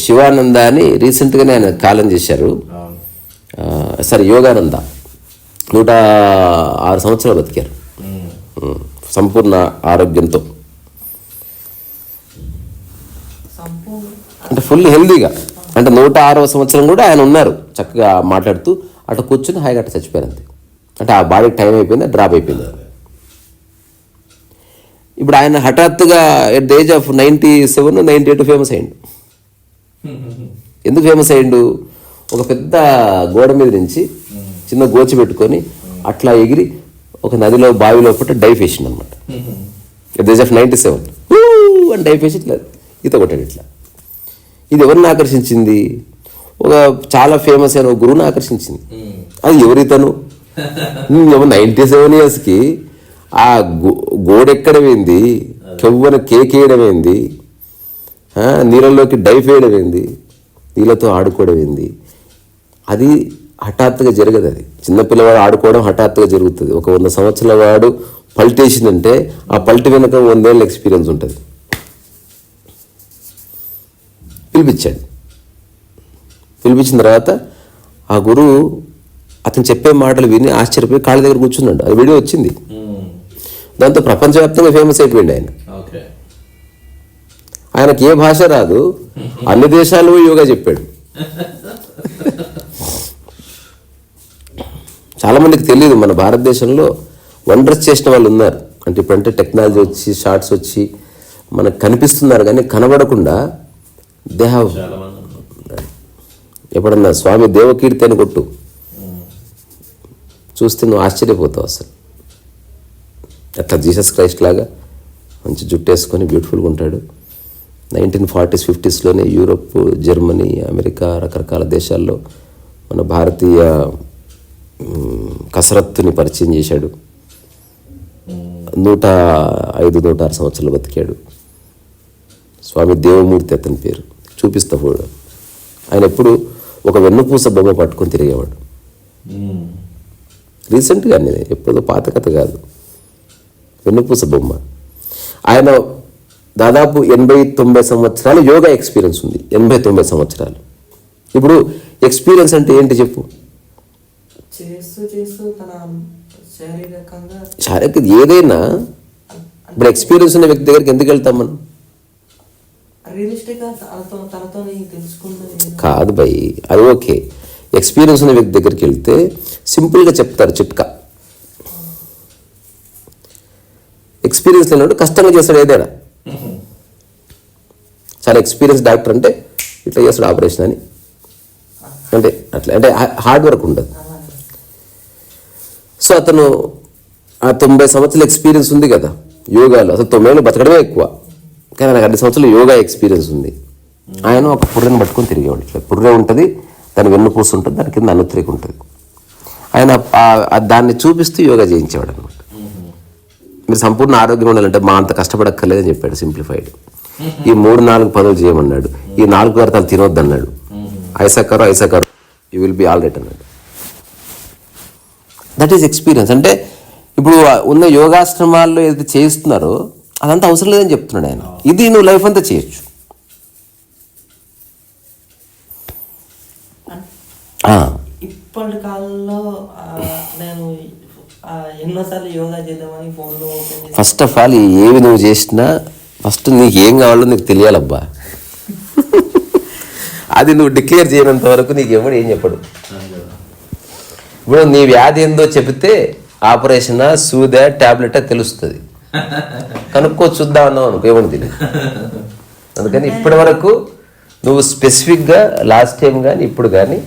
శివానంద అని రీసెంట్గానే ఆయన కాలం చేశారు, యోగానంద 106 సంవత్సరాలు బతికారు సంపూర్ణ ఆరోగ్యంతో, అంటే ఫుల్ హెల్దీగా. అంటే 106వ సంవత్సరం కూడా ఆయన ఉన్నారు చక్కగా మాట్లాడుతూ, అట్లా కూర్చొని హాయిగా అట్లా చచ్చిపోయారు అంతే. అంటే ఆ బాడీకి టైం అయిపోయింది, డ్రాప్ అయిపోయింది. ఇప్పుడు ఆయన హఠాత్తుగా at the age of 97, 98 famous అయ్యిండు. ఎందుకు ఫేమస్ అయ్యిండు? ఒక పెద్ద గోడ మీద నుంచి చిన్న గోచి పెట్టుకొని అట్లా ఎగిరి ఒక నదిలో బావిలో పట్టి డైవ్ వేసిండు అనమాట. దేశ్ ఆఫ్ 97 అని టైప్ వేసి ఇట్లా ఈత కొట్టాడు ఇట్లా. ఇది ఎవరిని ఆకర్షించింది? ఒక చాలా ఫేమస్ అయిన ఒక గురువుని ఆకర్షించింది. అది ఎవరితను 97 ఇయర్స్కి ఆ గోడెక్కడం ఏంది, కెవ్వన కేక్ వేయడం ఏంది, నీళ్ళలోకి డైఫ్ వేయడం ఏంది, నీళ్ళతో ఆడుకోవడం ఏంది, అది హఠాత్తుగా జరగదు. అది చిన్నపిల్లవాడు ఆడుకోవడం హఠాత్తుగా జరుగుతుంది. ఒక 100 సంవత్సరాల వాడు పల్టేసిందంటే ఆ పల్టి వెనుక 100 ఏళ్ళ ఎక్స్పీరియన్స్ ఉంటుంది. పిలిపించిన తర్వాత ఆ గురువు అతను చెప్పే మాటలు విని ఆశ్చర్యపోయి కాళ్ళ దగ్గర కూర్చున్నాడు. అది వీడియో వచ్చింది. దాంతో ప్రపంచవ్యాప్తంగా ఫేమస్ అయిపోయింది ఆయన. ఆయనకి ఏ భాష రాదు, అన్ని దేశాలు యోగా చెప్పాడు. చాలా మందికి తెలియదు మన భారతదేశంలో వండర్స్ చేసిన వాళ్ళు ఉన్నారు. అంటే ఇప్పుడంటే టెక్నాలజీ వచ్చి షార్ట్స్ వచ్చి మనకు కనిపిస్తున్నారు, కానీ కనబడకుండా దే హ్యావ్. ఎప్పుడన్నా స్వామి దేవకీర్తి అని కొట్టు, చూస్తే నువ్వు ఆశ్చర్యపోతావు అసలు. అట్లా జీసస్ క్రైస్ట్ లాగా మంచి జుట్టు వేసుకొని బ్యూటిఫుల్గా ఉంటాడు. 1940s 50sలోనే యూరోప్, జర్మనీ, అమెరికా రకరకాల దేశాల్లో మన భారతీయ కసరత్తుని పరిచయం చేశాడు. 105-106 సంవత్సరాలు బతికాడు. స్వామి దేవమూర్తి అతని పేరు. చూపిస్తా ఫోటో. ఆయన ఎప్పుడు ఒక వెన్నుపూస బొమ్మ పట్టుకొని తిరిగేవాడు. రీసెంట్గా నేను ఎప్పుడో పాత కథ కాదు, వెన్నుపూస బొమ్మ. ఆయన దాదాపు 80-90 సంవత్సరాలు యోగా ఎక్స్పీరియన్స్ ఉంది. 80-90 సంవత్సరాలు. ఇప్పుడు ఎక్స్పీరియన్స్ అంటే ఏంటి చెప్పు? చేస్తూ తన శారీరక ఏదైనా ఇప్పుడు ఎక్స్పీరియన్స్ ఉన్న వ్యక్తి దగ్గరికి ఎందుకు వెళ్తాం మనం? కాదు భయ్, అది ఓకే. ఎక్స్పీరియన్స్ ఉన్న వ్యక్తి దగ్గరికి వెళ్తే సింపుల్గా చెప్తారు చిట్కా. ఎక్స్పీరియన్స్ లేనప్పుడు కష్టంగా చేస్తాడు ఏదైనా. చాలా ఎక్స్పీరియన్స్ డాక్టర్ అంటే ఇట్లా చేస్తాడు ఆపరేషన్ అని, అంటే అట్లా అంటే హార్డ్ వర్క్ ఉండదు. సో అతను ఆ 90 సంవత్సరాల ఎక్స్పీరియన్స్ ఉంది కదా యోగాలో. అసలు 90 ఏళ్ళు బతకడమే ఎక్కువ, కానీ నాకు 2 సంవత్సరాలు యోగా ఎక్స్పీరియన్స్ ఉంది. ఆయన ఒక పుర్రెని పట్టుకొని తిరిగేవాడు. ఇట్లా పుర్రె ఉంటుంది, దాని వెన్నుపూస ఉంటుంది, దాని కింద అనుత్రేక ఉంటుంది. ఆయన దాన్ని చూపిస్తూ యోగా చేయించేవాడు అనమాట. మీరు సంపూర్ణ ఆరోగ్యం ఉండాలంటే మా అంత కష్టపడక్కర్లేదని చెప్పాడు. సింప్లిఫైడ్. ఈ 3-4 పనులు చేయమన్నాడు. ఈ 4 పదార్థాలు తినొద్దు అన్నాడు. ఐసాకారు you will be all right అన్నాడు. That is experience. అంటే ఇప్పుడు ఉన్న యోగాశ్రమాల్లో ఏదైతే చేస్తున్నారో అదంతా అవసరం లేదని చెప్తున్నాడు ఆయన. ఇది నువ్వు లైఫ్ అంతా చేయొచ్చు. ఇప్పటి కాలంలో నేను ఎన్నోసార్లు యోగా చేద్దామని ఫోన్లో ఫస్ట్ ఆఫ్ ఆల్ ఏవి నువ్వు చేసినా ఫస్ట్ నీకు ఏం కావాలో నీకు తెలియాలబ్బా. అది నువ్వు డిక్లేర్ చేయనంత వరకు నీకు ఎవడు ఏం చెప్పడు. ఇప్పుడు నీ వ్యాధి ఏందో చెబితే ఆపరేషనా, సూదా, ట్యాబ్లెటా తెలుస్తుంది. కనుక్కో చూద్దాం అన్నావు అనుకో, ఏమని తెలియదు. అందుకని ఇప్పటి వరకు నువ్వు స్పెసిఫిక్గా లాస్ట్ టైం కానీ ఇప్పుడు కానీ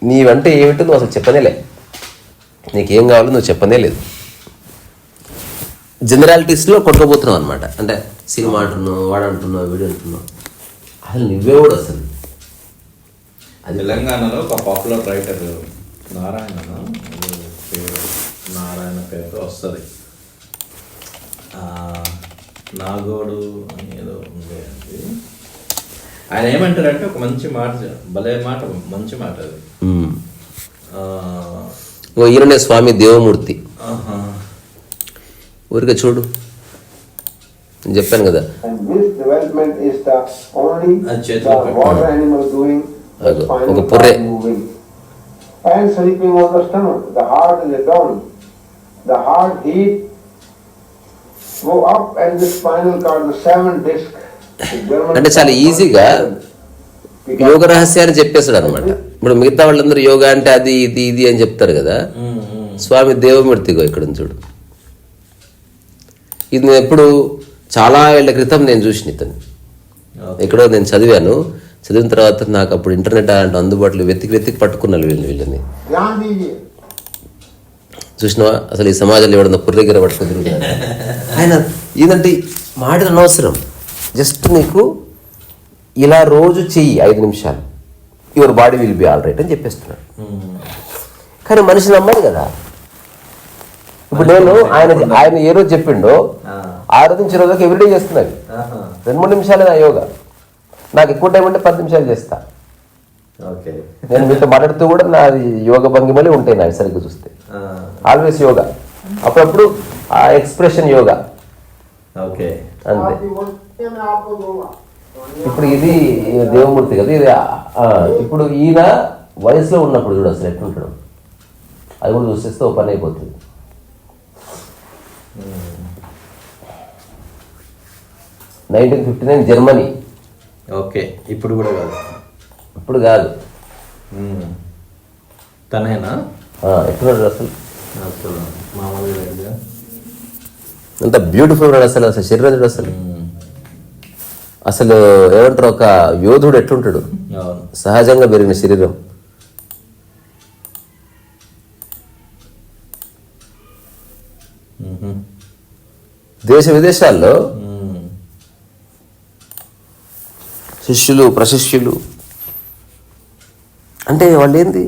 నీవంటే ఏమిటో నువ్వు అసలు చెప్పనేలే. నీకేం కావాలో నువ్వు చెప్పనే లేదు. జనరాలిటీస్లో కొట్టుకోబోతున్నావు అనమాట. అంటే సినిమా అంటున్నావు, వాడు అంటున్నావు, వీడు అంటున్నావు. అసలు నువ్వే కూడా అసలు అది తెలంగాణలో ఒక పాపులర్ రైటర్ నారాయణ పేరు వస్తుంది. నాగోడు అని ఏదో ఉంది. ఆయన ఏమంటారంటే ఒక మంచి మాట, భలే మాట, మంచి మాట అది. ఈయననే స్వామి దేవమూర్తి. ఊరికే చూడు, నేను చెప్పాను కదా. ఒక పుర్రే అంటే చాలా ఈజీగా యోగ రహస్యాన్ని చెప్పేస్తాడు అనమాట. ఇప్పుడు మిగతా వాళ్ళందరూ యోగా అంటే అది ఇది ఇది అని చెప్తారు కదా. స్వామి దేవమూర్తిగో ఇక్కడ చూడు. ఇది నేను ఎప్పుడు చాలా ఏళ్ల క్రితం నేను చూసిన ఇతను ఎక్కడో నేను చదివాను. చదివిన తర్వాత నాకు అప్పుడు ఇంటర్నెట్ అంటే అందుబాటులో వెతికి పట్టుకున్నాను వీళ్ళని. చూసినావా అసలు ఈ సమాజంలో ఎవడన్నా పుర్రెగిర పట్టుకుని ఆయన ఏంటంటే మాటలు అనవసరం, జస్ట్ నీకు ఇలా రోజు చెయ్యి 5 నిమిషాలు, your body will be all right అని చెప్పేస్తున్నాడు. కానీ మనిషి నమ్మదు కదా. ఇప్పుడు నేను ఆయన ఏ రోజు చెప్పిండో ఆ రోజు నుంచి రోజుకి ఎవ్రీడే చేస్తున్నాను. 2-3 నిమిషాలే నా యోగా. నాకు ఎక్కువ టైం అంటే 10 నిమిషాలు చేస్తా. నేను మీతో మాట్లాడుతూ కూడా నా యోగ భంగిమలే ఉంటాయి నాకు సరిగ్గా చూస్తే. ఆల్వేస్ యోగా, అప్పుడప్పుడు ఆ ఎక్స్ప్రెషన్ యోగా అంతే. ఇప్పుడు ఇది దేవమూర్తి కదా, ఇది ఇప్పుడు ఈయన వయసులో ఉన్నప్పుడు చూడు అసలు ఎట్లుంటాడు, అది కూడా చూసేస్తే ఓ పని అయిపోతుంది. Hmm. 1959 జర్మనీ. ఓకే, ఇప్పుడు కూడా కాదు. ఇప్పుడు కాదు. తనేనా? ఎట్లున్నాడు అసలు? మామూలుగా అంత బ్యూటిఫుల్ ఉన్నాడు అసలు. అసలు శరీరం అసలు అసలు ఏమంటారు, ఒక యోధుడు ఎట్లుంటాడు, సహజంగా పెరిగిన శరీరం. దేశ విదేశాల్లో శిష్యులు ప్రశిష్యులు అంటే వాళ్ళు ఏంది,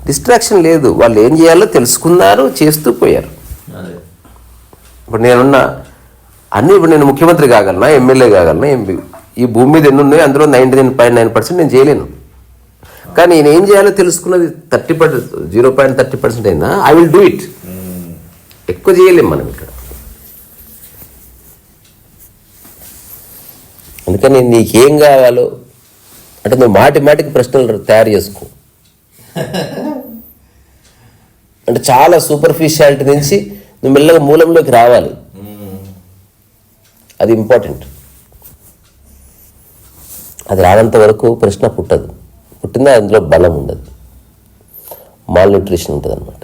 డిస్ట్రాక్షన్ లేదు, వాళ్ళు ఏం చేయాలో తెలుసుకున్నారు, చేస్తూ పోయారు. ఇప్పుడు నేనున్నా అన్నీ, ఇప్పుడు నేను ముఖ్యమంత్రి కాగలనా, ఎమ్మెల్యే కాగలనా, ఎంపీ, ఈ భూమి మీద ఎన్ని ఉన్నాయో అందులో 99.9% నేను చేయలేను. కానీ నేను ఏం చేయాలో తెలుసుకున్నది 0.30% అయినా ఐ విల్ డూ ఇట్. ఎక్కువ చేయలేం మనం ఇక్కడ. అందుకని నీకేం కావాలో అంటే నువ్వు మాటికి ప్రశ్నలు తయారు చేసుకో. అంటే చాలా సూపర్ఫిషియాలిటీ నుంచి నువ్వు మెల్లగా మూలంలోకి రావాలి, అది ఇంపార్టెంట్. అది రానంత వరకు ప్రశ్న పుట్టదు, పుట్టిందా అందులో బలం ఉండదు, మాల్ న్యూట్రిషన్ ఉంటుంది అన్నమాట.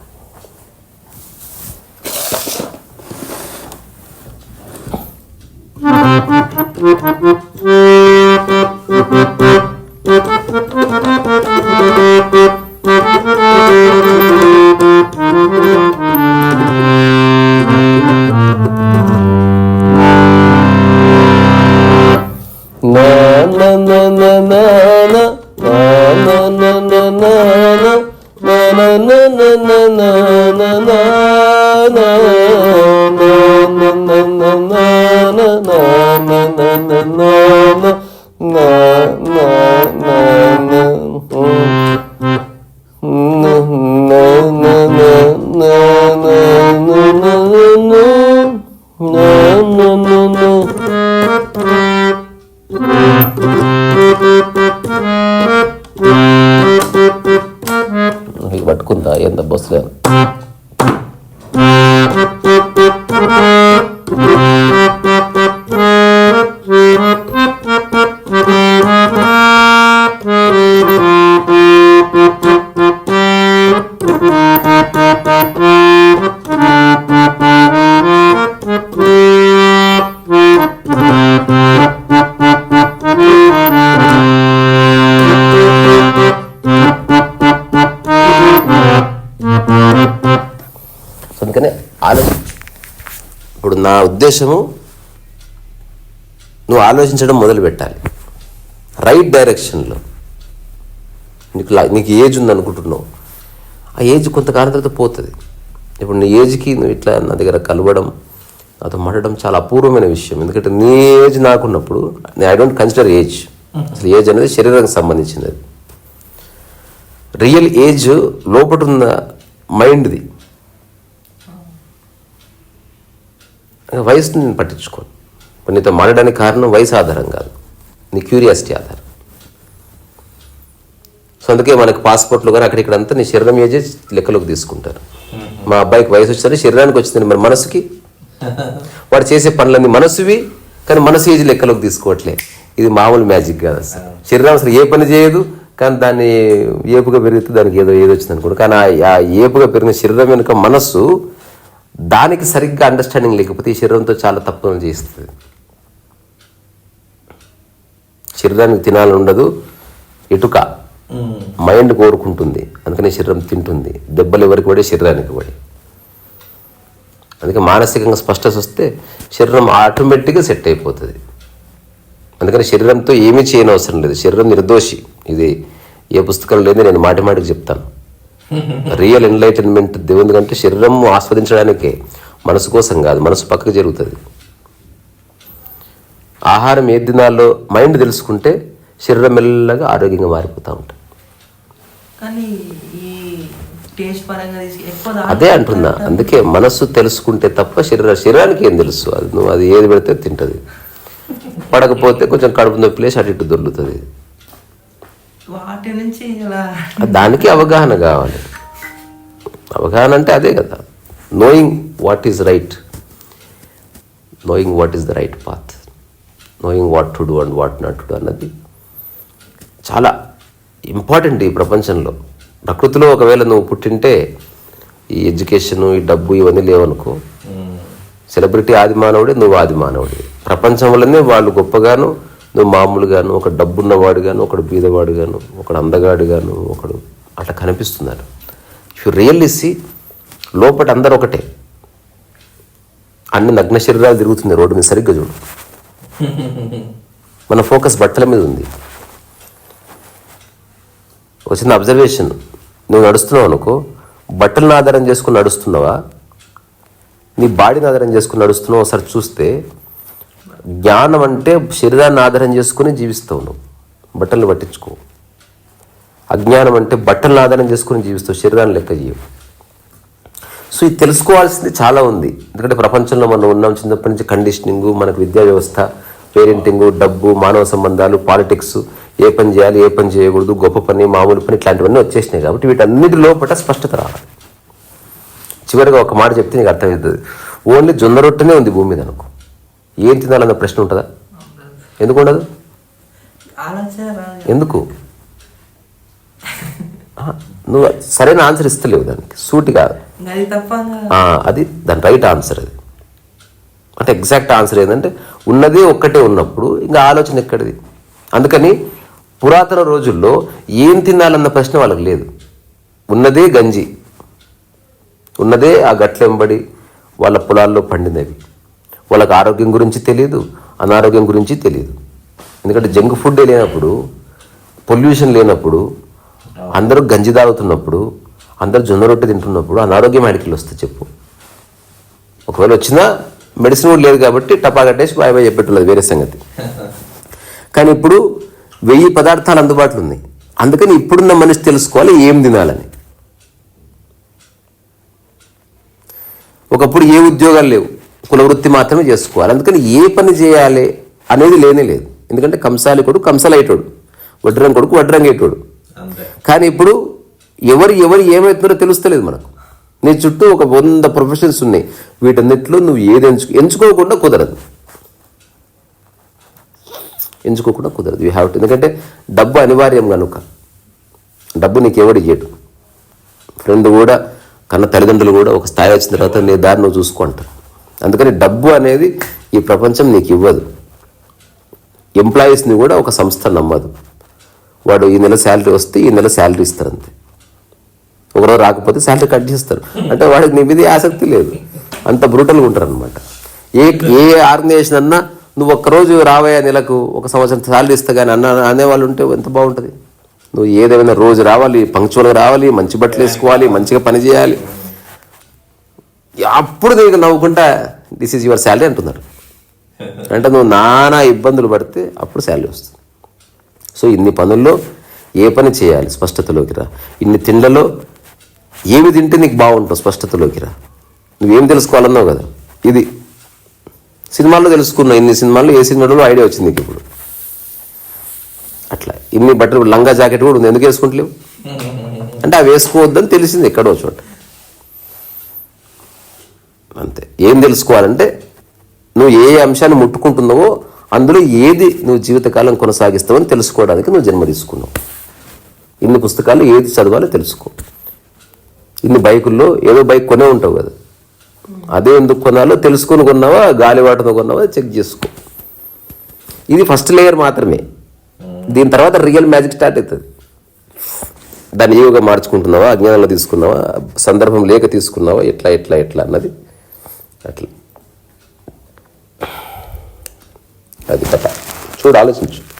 పట్టుకుందా ఎంత బస్సులో ఇప్పుడు నా ఉద్దేశము నువ్వు ఆలోచించడం మొదలు పెట్టాలి రైట్ డైరెక్షన్లో. నీకు ఏజ్ ఉందనుకుంటున్నావు, ఆ ఏజ్ కొంతకాలం తర్వాత పోతుంది. ఇప్పుడు నీ ఏజ్కి నువ్వు ఇట్లా నా దగ్గర కలవడం, నాతో మాట్లాడడం చాలా అపూర్వమైన విషయం. ఎందుకంటే నీ ఏజ్ నాకున్నప్పుడు ఐ డోంట్ కన్సిడర్ ఏజ్. అసలు ఏజ్ అనేది శరీరానికి సంబంధించినది. రియల్ ఏజ్ లోపల ఉన్న మైండ్ది. వయసుని నేను పట్టించుకోను. ఇప్పుడు నీతో మాట్లాడడానికి కారణం వయసు ఆధారం కాదు, నీ క్యూరియాసిటీ ఆధారం. సో అందుకే మనకు పాస్పోర్ట్లో కానీ అక్కడిక్కడంతా నీ శరీరం ఏజే లెక్కలోకి తీసుకుంటారు. మా అబ్బాయికి వయసు వచ్చిందని శరీరానికి వచ్చిందని మరి మనసుకి, వాడు చేసే పనులన్నీ మనసువి, కానీ మనసు ఏజ్ లెక్కలోకి తీసుకోవట్లే. ఇది మామూలు మ్యాజిక్ కాదు అసలు. శరీరం అసలు ఏ పని చేయదు, కానీ దాన్ని ఏపుగా పెరిగితే దానికి ఏదో వచ్చింది అనుకోండి. కానీ ఆ ఏపుగా పెరిగిన శరీరం వెనుక మనస్సు, దానికి సరిగ్గా అండర్స్టాండింగ్ లేకపోతే ఈ శరీరంతో చాలా తప్పులు చేస్తుంది. శరీరానికి తినాలని ఉండదు, ఎటుక మైండ్ కోరుకుంటుంది, అందుకని శరీరం తింటుంది. దెబ్బలు ఎవరికి పడే శరీరానికి పడి. అందుకే మానసికంగా స్పష్టత వస్తే శరీరం ఆటోమేటిక్గా సెట్ అయిపోతుంది. అందుకని శరీరంతో ఏమీ చేయని అవసరం లేదు, శరీరం నిర్దోషి. ఇది ఏ పుస్తకం లేదు, నేను మాటి మాటికి చెప్తాను. రియల్ ఎన్లైటన్మెంట్ దేవుని కంటే శరీరం ఆస్వాదించడానికే, మనసు కోసం కాదు. మనసు పక్కకు జరుగుతుంది. ఆహారం ఏ దినాల్లో మైండ్ తెలుసుకుంటే శరీరం మెల్లగా ఆరోగ్యంగా మారిపోతూ ఉంటుంది. కానీ ఈ టేస్ట్ పరంగా ఎక్కువ అదే అంటున్నా. అందుకే మనస్సు తెలుసుకుంటే తప్ప శరీరానికి ఏం తెలుసు? అది నువ్వు అది ఏది పెడితే తింటుంది. పడకపోతే కొంచెం కడుపు నొప్పి లేసి అటు ఇటు దొరుకుతుంది. వాటి నుంచి ఇలా దానికి అవగాహన కావాలి. అవగాహన అంటే అదే కదా, knowing what is right, knowing what is the right path, knowing what to do and what not to do అన్నది చాలా ఇంపార్టెంట్ ఈ ప్రపంచంలో. ప్రకృతిలో ఒకవేళ నువ్వు పుట్టింటే ఈ ఎడ్యుకేషన్, ఈ డబ్బు ఇవన్నీ లేవనుకో, సెలబ్రిటీ ఆది మానవుడే, నువ్వు ఆది మానవుడే. ప్రపంచంలోనే వాళ్ళు గొప్పగాను, నువ్వు మామూలుగాను, ఒక డబ్బున్నవాడు గాను, ఒకడు బీదవాడు గాను, ఒకడు అందగాడు గాను, ఒకడు అట్లా కనిపిస్తున్నారు. యు రియల్లీ సీ లోపల అందరూ ఒకటే. అన్ని నగ్న శరీరాలు తిరుగుతుంది రోడ్డు మీద, సరిగ్గా చూడు. మన ఫోకస్ బట్టల మీద ఉంది. వచ్చిన అబ్జర్వేషన్, నువ్వు నడుస్తున్నావు అనుకో, బట్టలను ఆధారం చేసుకుని నడుస్తున్నావా, నీ బాడీని ఆధారం చేసుకుని నడుస్తున్నావు ఒకసారి చూస్తే, జ్ఞానం అంటే శరీరాన్ని ఆధారం చేసుకుని జీవిస్తావు నువ్వు, బట్టలను పట్టించుకో. అజ్ఞానం అంటే బట్టలను ఆధారం చేసుకుని జీవిస్తావు, శరీరాన్ని లెక్క చేయవు. సో ఇది తెలుసుకోవాల్సింది చాలా ఉంది. ఎందుకంటే ప్రపంచంలో మనం ఉన్నాం, చిన్నప్పటి నుంచి కండిషనింగ్, మనకు విద్యా వ్యవస్థ, పేరెంటింగ్, డబ్బు, మానవ సంబంధాలు, పాలిటిక్స్, ఏ పని చేయాలి, ఏ పని చేయకూడదు, గొప్ప పని, మామూలు పని, ఇట్లాంటివన్నీ వచ్చేసినాయి. కాబట్టి వీటన్నిటి లోపల స్పష్టత రావాలి. చివరిగా ఒక మాట చెప్తే నీకు అర్థమవుతుంది. ఓన్లీ జొన్న రొట్టెనే ఉంది భూమి మీద అనుకో, ఏం తినాలన్న ప్రశ్న ఉంటుందా? ఎందుకు ఉండదు? ఎందుకు? నువ్వు సరైన ఆన్సర్ ఇస్తలేవు దానికి, సూటి కాదు అది, దాని రైట్ ఆన్సర్ అది. అంటే ఎగ్జాక్ట్ ఆన్సర్ ఏంటంటే ఉన్నదే ఒక్కటే ఉన్నప్పుడు ఇంకా ఆలోచన ఎక్కడిది. అందుకని పురాతన రోజుల్లో ఏం తినాలన్న ప్రశ్న వాళ్ళకి లేదు. ఉన్నదే గంజి, ఉన్నదే ఆ గట్లెంబడి వాళ్ళ పొలాల్లో పండినవి. వాళ్ళకి ఆరోగ్యం గురించి తెలియదు, అనారోగ్యం గురించి తెలియదు. ఎందుకంటే జంక్ ఫుడ్ లేనప్పుడు, పొల్యూషన్ లేనప్పుడు, అందరూ గంజి తాగుతున్నప్పుడు, అందరూ జొన్న రొట్టె తింటున్నప్పుడు అనారోగ్యం ఆడికి వస్తుంది చెప్పు. ఒకవేళ వచ్చినా మెడిసిన్ కూడా లేదు కాబట్టి టపా కట్టేసి బాయ్ బాయ్ చెప్పేట్టున్నది, వేరే సంగతి. కానీ ఇప్పుడు 1000 పదార్థాలు అందుబాటులో ఉన్నాయి. అందుకని ఇప్పుడున్న మనిషి తెలుసుకోవాలి ఏం తినాలని. ఒకప్పుడు ఏ ఉద్యోగాలు లేవు, కుల వృత్తి మాత్రమే చేసుకోవాలి. అందుకని ఏ పని చేయాలి అనేది లేనే లేదు. ఎందుకంటే కంసాలి కొడుకు కంసలయ్యేటోడు, వడ్రంగి కొడుకు వడ్రంగేటోడు. కానీ ఇప్పుడు ఎవరు ఏమవుతున్నారో తెలుస్తలేదు మనకు. నీ చుట్టూ ఒక 100 ప్రొఫెషన్స్ ఉన్నాయి. వీటన్నిటిలో నువ్వు ఏది ఎంచుకోకుండా కుదరదు. You have to. ఎందుకంటే డబ్బు అనివార్యం కనుక. డబ్బు నీకు ఎవడు ఇయ్యడు. ఫ్రెండ్ కూడా, కన్న తల్లిదండ్రులు కూడా ఒక స్థాయి వచ్చిన తర్వాత నీ దారి నువ్వు చూసుకో అంటారు. అందుకని డబ్బు అనేది ఈ ప్రపంచం నీకు ఇవ్వదు. ఎంప్లాయీస్ని కూడా ఒక సంస్థ నమ్మదు. వాడు ఈ నెల శాలరీ వస్తే ఈ నెల శాలరీ ఇస్తారు అంతే. ఒకరోజు రాకపోతే శాలరీ కట్ చేస్తారు. అంటే వాడికి నీ మీద ఆసక్తి లేదు, అంత బ్రూటల్గా ఉంటారు అనమాట. ఏ ఆర్గనైజేషన్ అన్నా నువ్వు ఒక్కరోజు రావయ్యా నెలకు 1 సంవత్సరం శాలరీ ఇస్తా కానీ అనేవాళ్ళు ఉంటే ఎంత బాగుంటుంది. నువ్వు ఏదైనా రోజు రావాలి, పంక్చువల్గా రావాలి, మంచి బట్టలు వేసుకోవాలి, మంచిగా పని చేయాలి. అప్పుడు నీకు నవ్వుకుంటా దిస్ ఈజ్ యువర్ శాలరీ అంటున్నారు. అంటే నువ్వు నానా ఇబ్బందులు పడితే అప్పుడు శాలరీ వస్తుంది. సో ఇన్ని పనుల్లో ఏ పని చేయాలి స్పష్టతలోకి రా. ఇన్ని తిండ్లలో ఏమి తింటే నీకు బాగుంటావు స్పష్టతలోకి రా. నువ్వేం తెలుసుకోవాలన్నావు కదా, ఇది సినిమాల్లో తెలుసుకున్నావు. ఇన్ని సినిమాల్లో ఏ సినిమాలో ఐడియా వచ్చింది నీకు ఇప్పుడు. అట్లా ఇన్ని బట్టలు, లంగా జాకెట్ కూడా ఉంది, ఎందుకు వేసుకుంటలేవు అంటే అవి వేసుకోవద్దని తెలిసింది ఎక్కడో చోట. అంతే. ఏం తెలుసుకోవాలంటే నువ్వు ఏ అంశాన్ని ముట్టుకుంటున్నావో అందులో ఏది నువ్వు జీవితకాలం కొనసాగిస్తావని తెలుసుకోవడానికి నువ్వు జన్మ తీసుకున్నావు. ఇన్ని పుస్తకాలు ఏది చదవాలో తెలుసుకో. ఇన్ని బైకుల్లో ఏదో బైక్ కొనే ఉంటావు కదా, అదే ఎందుకు కొనాలో తెలుసుకొని కొన్నావా, గాలివాటతో కొన్నావా చెక్ చేసుకో. ఇది ఫస్ట్ లేయర్ మాత్రమే. దీని తర్వాత రియల్ మ్యాజిక్ స్టార్ట్ అవుతుంది. దాన్ని ఏవిగా మార్చుకుంటున్నావా, అజ్ఞానంలో తీసుకున్నావా, సందర్భం లేక తీసుకున్నావా, ఎట్లా అన్నది అట్లా అది కథ. చూడు, ఆలోచించు.